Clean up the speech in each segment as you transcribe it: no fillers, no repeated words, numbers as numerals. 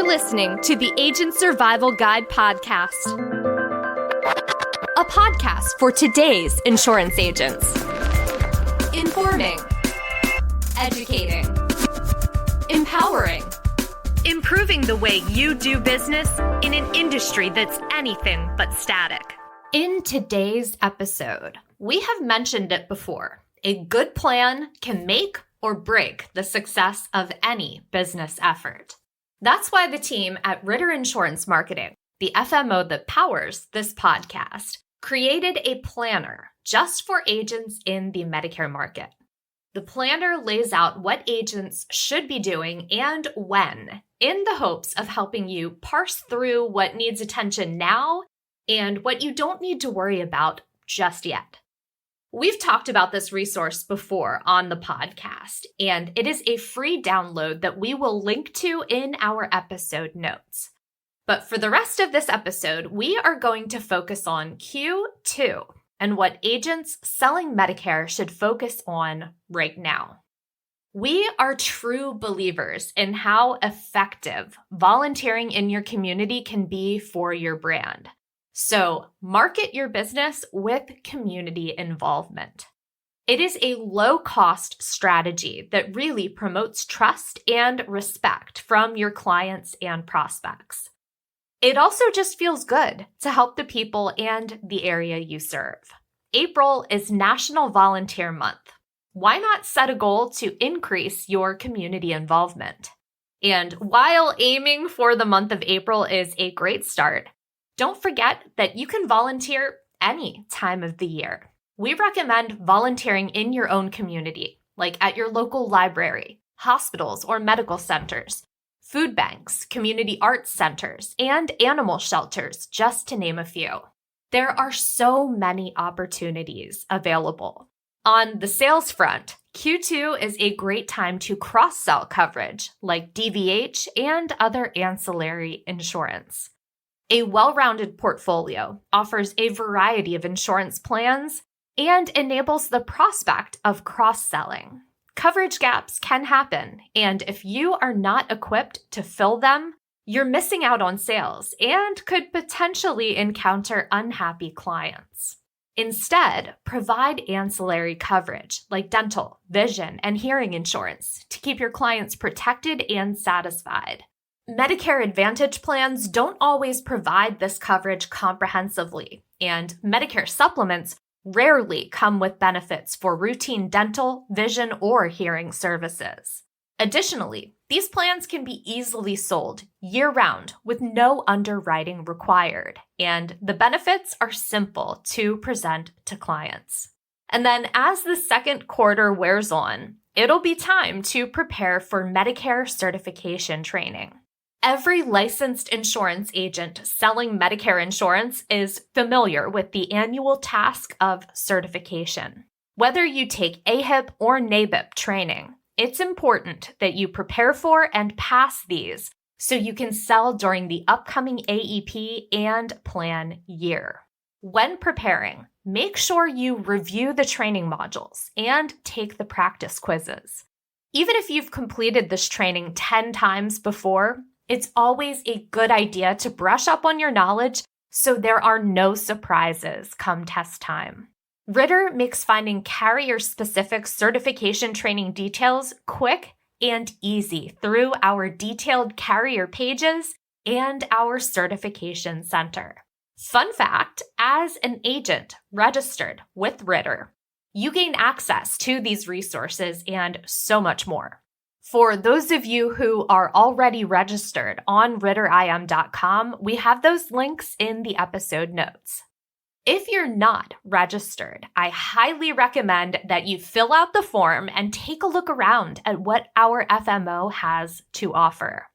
You're listening to the Agent Survival Guide podcast, a podcast for today's insurance agents. Informing, educating, empowering, improving the way you do business in an industry that's anything but static. In today's episode, we have mentioned it before. A good plan can make or break the success of any business effort. That's why the team at Ritter Insurance Marketing, the FMO that powers this podcast, created a planner just for agents in the Medicare market. The planner lays out what agents should be doing and when, in the hopes of helping you parse through what needs attention now and what you don't need to worry about just yet. We've talked about this resource before on the podcast, and it is a free download that we will link to in our episode notes. But for the rest of this episode, we are going to focus on Q2 and what agents selling Medicare should focus on right now. We are true believers in how effective volunteering in your community can be for your brand. So market your business with community involvement. It is a low-cost strategy that really promotes trust and respect from your clients and prospects. It also just feels good to help the people and the area you serve. April is National Volunteer Month. Why not set a goal to increase your community involvement? And while aiming for the month of April is a great start, don't forget that you can volunteer any time of the year. We recommend volunteering in your own community, like at your local library, hospitals or medical centers, food banks, community arts centers, and animal shelters, just to name a few. There are so many opportunities available. On the sales front, Q2 is a great time to cross-sell coverage like DVH and other ancillary insurance. A well-rounded portfolio offers a variety of insurance plans and enables the prospect of cross-selling. Coverage gaps can happen, and if you are not equipped to fill them, you're missing out on sales and could potentially encounter unhappy clients. Instead, provide ancillary coverage like dental, vision, and hearing insurance to keep your clients protected and satisfied. Medicare Advantage plans don't always provide this coverage comprehensively, and Medicare supplements rarely come with benefits for routine dental, vision, or hearing services. Additionally, these plans can be easily sold year-round with no underwriting required, and the benefits are simple to present to clients. And then as the second quarter wears on, it'll be time to prepare for Medicare certification training. Every licensed insurance agent selling Medicare insurance is familiar with the annual task of certification. Whether you take AHIP or NABIP training, it's important that you prepare for and pass these so you can sell during the upcoming AEP and plan year. When preparing, make sure you review the training modules and take the practice quizzes. Even if you've completed this training 10 times before, it's always a good idea to brush up on your knowledge so there are no surprises come test time. Ritter makes finding carrier-specific certification training details quick and easy through our detailed carrier pages and our certification center. Fun fact, as an agent registered with Ritter, you gain access to these resources and so much more. For those of you who are already registered on ritterim.com, we have those links in the episode notes. If you're not registered, I highly recommend that you fill out the form and take a look around at what our FMO has to offer.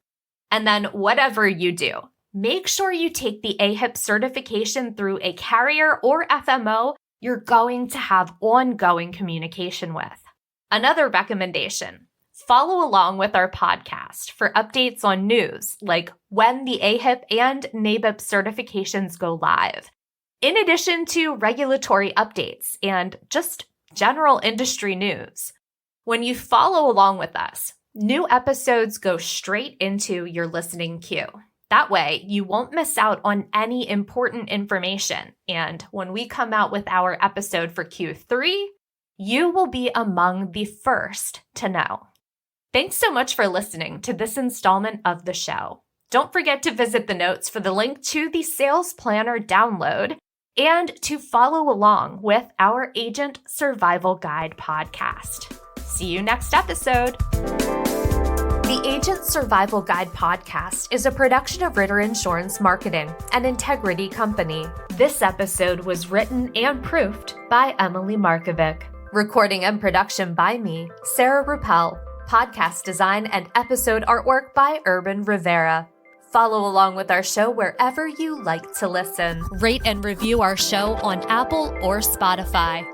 And then whatever you do, make sure you take the AHIP certification through a carrier or FMO you're going to have ongoing communication with. Another recommendation, follow along with our podcast for updates on news like when the AHIP and NABIP certifications go live, in addition to regulatory updates and just general industry news. When you follow along with us, New episodes go straight into your listening queue. That way, you won't miss out on any important information. And when we come out with our episode for Q3, you will be among the first to know. Thanks so much for listening to this installment of the show. Don't forget to visit the notes for the link to the Sales Planner download and to follow along with our Agent Survival Guide podcast. See you next episode. The Agent Survival Guide podcast is a production of Ritter Insurance Marketing, an integrity company. This episode was written and proofed by Emily Markovic. Recording and production by me, Sarah Ruppel. Podcast design and episode artwork by Urban Rivera. Follow along with our show wherever you like to listen. Rate and review our show on Apple or Spotify.